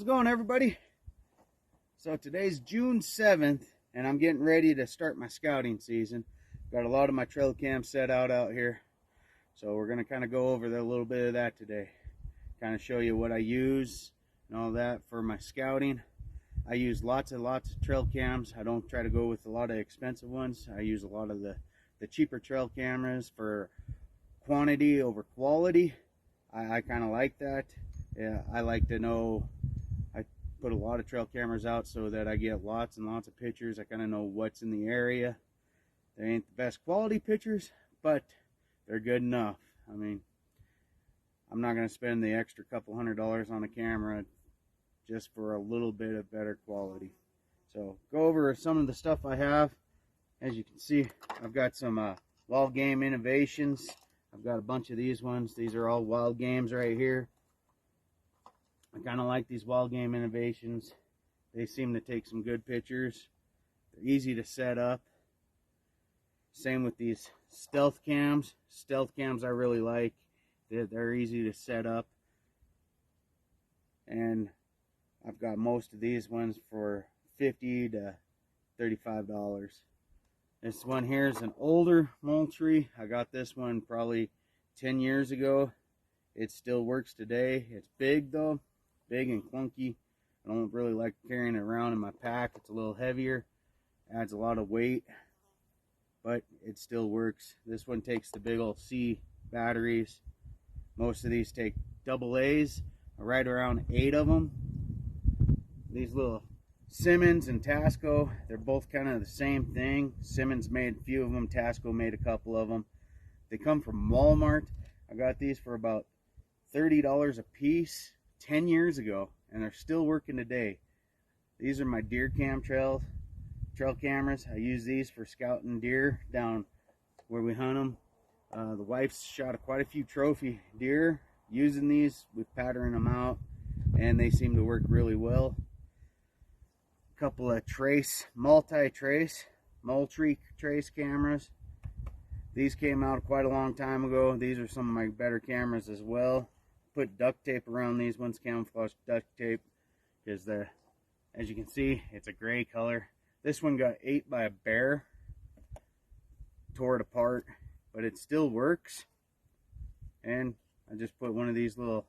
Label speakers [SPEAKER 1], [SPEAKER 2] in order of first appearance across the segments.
[SPEAKER 1] it going, everybody? So today's June 7th, and I'm getting ready to start my scouting season. Got a lot of my trail cams set out here, so we're going to kind of go over a little bit of that today. Kind of show you what I use and all that for my scouting. I use lots of trail cams. I don't try to go with a lot of expensive ones. I use a lot of the cheaper trail cameras for quantity over quality. I kind of like that. Yeah, I like to know, I put a lot of trail cameras out so that I get lots and lots of pictures. I kind of know what's in the area. They ain't the best quality pictures, but they're good enough. I mean, I'm not going to spend the extra couple $100 on a camera just for a little bit of better quality. So go over some of the stuff I have. As you can see, I've got some wild game innovations. I've got a bunch of these ones. These are all wild games right here. I kind of like these wild game innovations. They seem to take some good pictures. They're easy to set up. Same with these stealth cams. Stealth cams I really like. They're easy to set up. And I've got most of these ones for $50 to $35. This one here is an older Moultrie. I got this one probably 10 years ago. It still works today. It's big though, big and clunky. I don't really like carrying it around in my pack. It's a little heavier, adds a lot of weight, but it still works. This one takes the big old C batteries. Most of these take AA's, right around 8 of them. These little Simmons and Tasco, they're both kind of the same thing. Simmons made a few of them, Tasco made a couple of them. They come from Walmart. I got these for about $30 a piece 10 years ago, and they're still working today. These are my deer cam trail cameras. I use these for scouting deer down where we hunt them. The wife's shot quite a few trophy deer using these. We've patterned them out, and they seem to work really well. Couple of multi-trace Moultrie trace cameras. These came out quite a long time ago. These are some of my better cameras as well. Put duct tape around these ones, camouflage duct tape, because as you can see, it's a gray color. This one got ate by a bear, tore it apart, but it still works. And I just put one of these little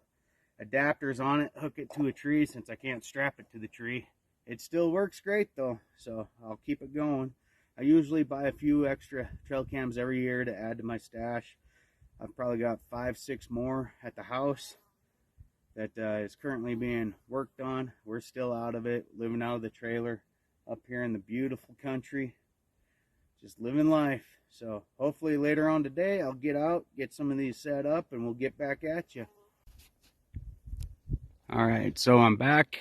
[SPEAKER 1] adapters on it, hook it to a tree since I can't strap it to the tree. It still works great though, so I'll keep it going. I usually buy a few extra trail cams every year to add to my stash. I've probably got 5-6 more at the house that is currently being worked on. We're still out of it, living out of the trailer up here in the beautiful country, just living life. So hopefully later on today I'll get out, get some of these set up, and we'll get back at you. All right, so I'm back.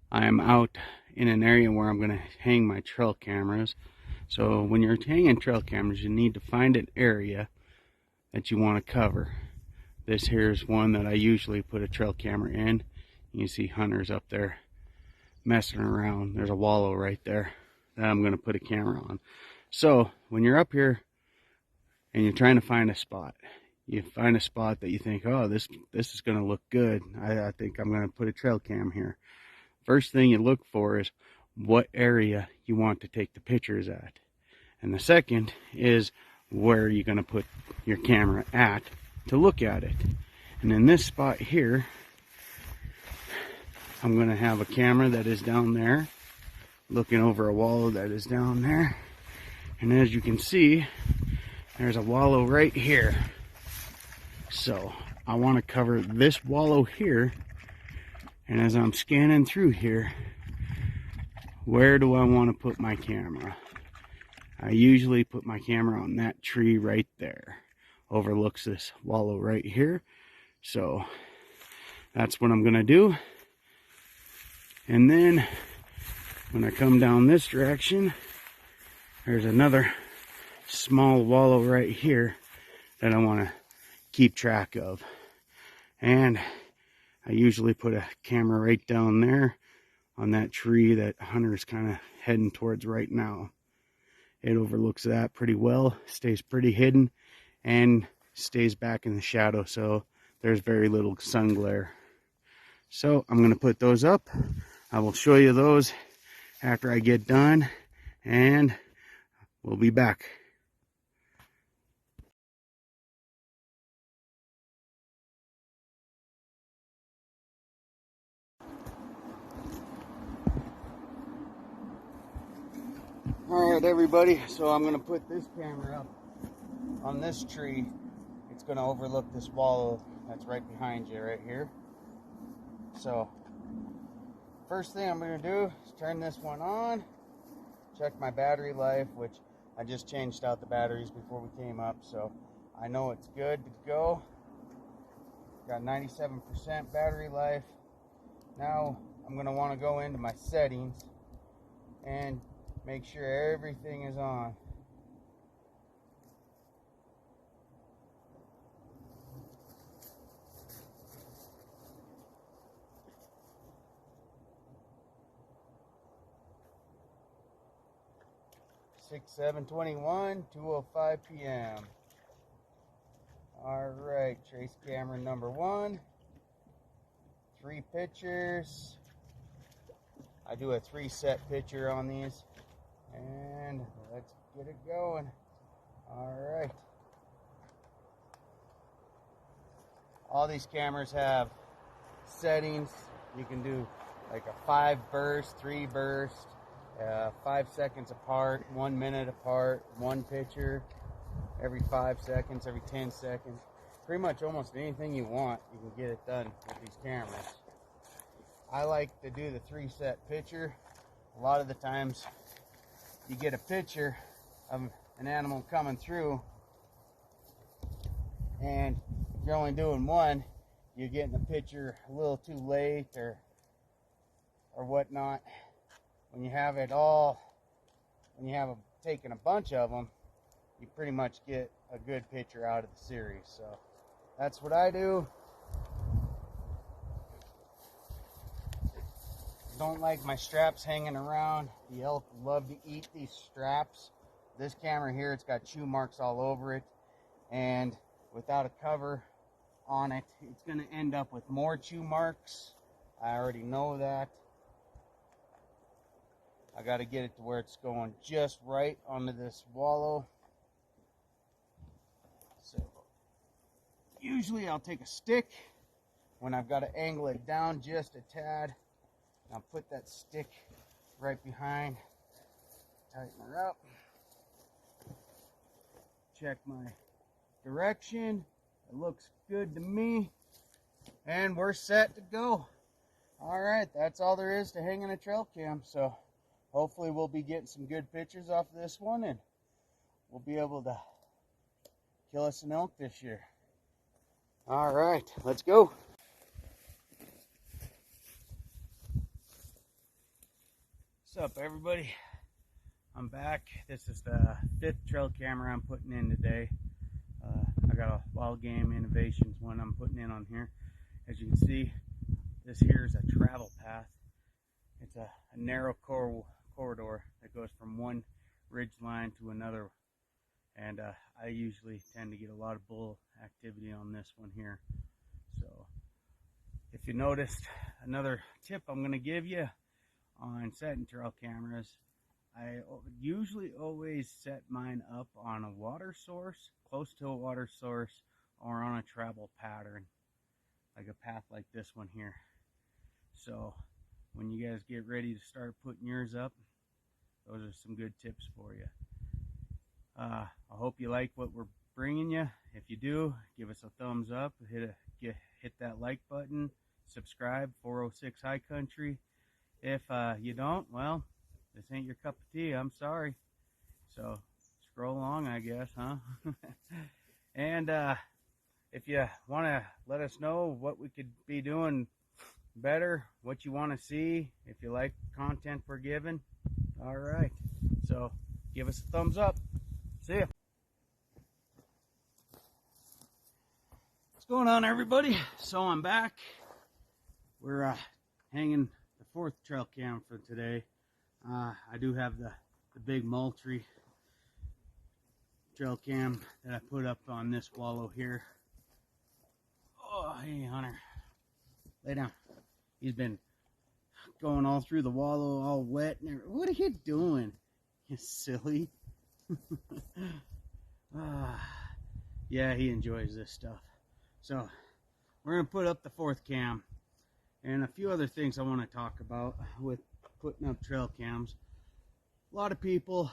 [SPEAKER 1] I am out in an area where I'm going to hang my trail cameras. So when you're hanging trail cameras, you need to find an area that you want to cover. This here is one that I usually put a trail camera in. You see hunters up there messing around. There's a wallow right there that I'm going to put a camera on. So when you're up here and you're trying to find a spot, you find a spot that you think, oh, this is going to look good. I think I'm going to put a trail cam here. First thing you look for is what area you want to take the pictures at. And the second is where you're going to put your camera at to look at it. And in this spot here, I'm going to have a camera that is down there, looking over a wallow that is down there. And as you can see, there's a wallow right here. So I want to cover this wallow here. And as I'm scanning through here, where do I want to put my camera? I usually put my camera on that tree right there. Overlooks this wallow right here. So that's what I'm going to do. And then when I come down this direction, there's another small wallow right here that I want to keep track of. And I usually put a camera right down there on that tree that Hunter's kind of heading towards right now. It overlooks that pretty well, stays pretty hidden, and stays back in the shadow, so there's very little sun glare. So I'm going to put those up. I will show you those after I get done, and we'll be back. Alright everybody, so I'm going to put this camera up on this tree. It's going to overlook this wall that's right behind you right here. So first thing I'm going to do is turn this one on, check my battery life, which I just changed out the batteries before we came up, so I know it's good to go. Got 97% battery life. Now I'm going to want to go into my settings and make sure everything is on. Six 7:21, 2:05 p.m. All right, trace camera number 1. 3 pictures. I do a 3-set picture on these, and let's get it going. All right. All these cameras have settings. You can do like a 5 burst, 3 burst, 5 seconds apart, 1 minute apart, 1 picture every 5 seconds, every 10 seconds. Pretty much almost anything you want, you can get it done with these cameras. I like to do the 3-set picture. A lot of the times you get a picture of an animal coming through, and if you're only doing one, you're getting the picture a little too late or whatnot. When you have it all, when you have taken a bunch of them, you pretty much get a good picture out of the series. So that's what I do. Don't like my straps hanging around. The elk love to eat these straps. This camera here, it's got chew marks all over it, and without a cover on it, it's going to end up with more chew marks. I already know that. I got to get it to where it's going just right onto this wallow. So usually I'll take a stick when I've got to angle it down just a tad. I'll put that stick right behind, tighten her up, check my direction. It looks good to me, and we're set to go. All right, that's all there is to hanging a trail cam. So hopefully we'll be getting some good pictures off of this one, and we'll be able to kill us an elk this year. All right, let's go. What's up everybody? I'm back. This is the 5th trail camera I'm putting in today. I got a Wild Game Innovations one I'm putting in on here. As you can see, this here is a travel path. It's a narrow corridor that goes from one ridge line to another, and I usually tend to get a lot of bull activity on this one here. So if you noticed, another tip I'm going to give you on setting trail cameras, I usually always set mine up on a water source, close to a water source, or on a travel pattern, like a path like this one here. So when you guys get ready to start putting yours up, those are some good tips for you. I hope you like what we're bringing you. If you do, give us a thumbs up, hit that like button, subscribe, 406 High Country. If you don't, well, this ain't your cup of tea. I'm sorry. So scroll along, I guess, huh? And if you want to let us know what we could be doing better, what you want to see, if you like the content we're giving, all right. So give us a thumbs up. See ya. What's going on, everybody? So I'm back. We're hanging the 4th trail cam for today. I do have the big Moultrie trail cam that I put up on this wallow here. Oh, hey, Hunter. Lay down. He's been going all through the wallow, all wet. And what are you doing? You silly. Yeah, he enjoys this stuff. So we're going to put up the 4th cam. And a few other things I want to talk about with putting up trail cams. A lot of people,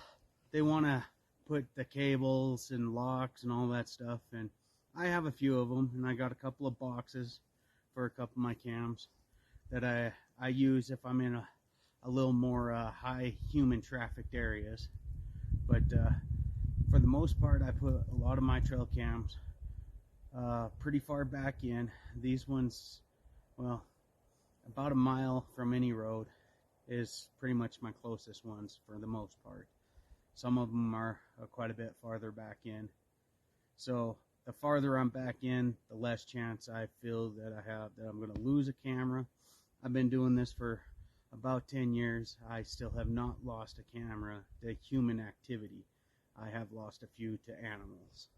[SPEAKER 1] they want to put the cables and locks and all that stuff, and I have a few of them, and I got a couple of boxes for a couple of my cams that I use if I'm in a little more high human trafficked areas. But for the most part, I put a lot of my trail cams pretty far back in. These ones, well, about a mile from any road is pretty much my closest ones for the most part. Some of them are quite a bit farther back in. So the farther I'm back in, the less chance I feel that I have that I'm going to lose a camera. I've been doing this for about 10 years. I still have not lost a camera to human activity. I have lost a few to animals.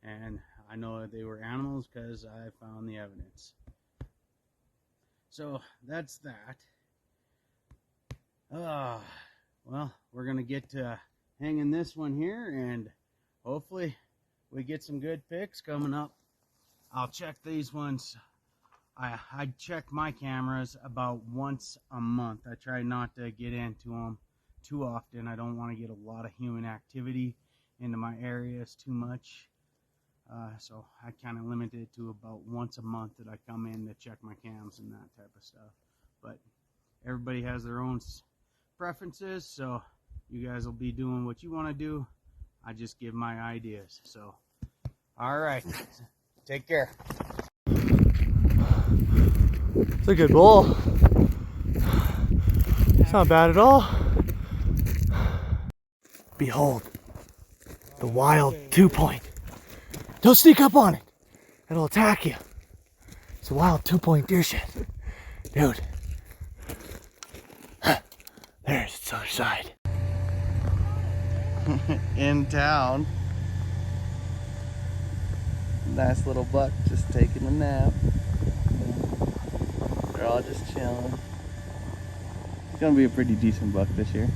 [SPEAKER 1] And I know they were animals because I found the evidence. So that's that. Well, we're going to get to hanging this one here, and hopefully we get some good pics coming up. I'll check these ones. I check my cameras about once a month. I try not to get into them too often. I don't want to get a lot of human activity into my areas too much. So I kind of limit it to about once a month that I come in to check my cams and that type of stuff. But everybody has their own preferences, so you guys will be doing what you want to do. I just give my ideas. So, all right, take care.
[SPEAKER 2] It's a good bowl. It's not bad at all. Behold, the wild 2-point. Don't sneak up on it. It'll attack you. It's a wild 2-point deer shit. Dude. There's its other side.
[SPEAKER 3] In town. Nice little buck just taking a nap. They're all just chilling. It's gonna be a pretty decent buck this year.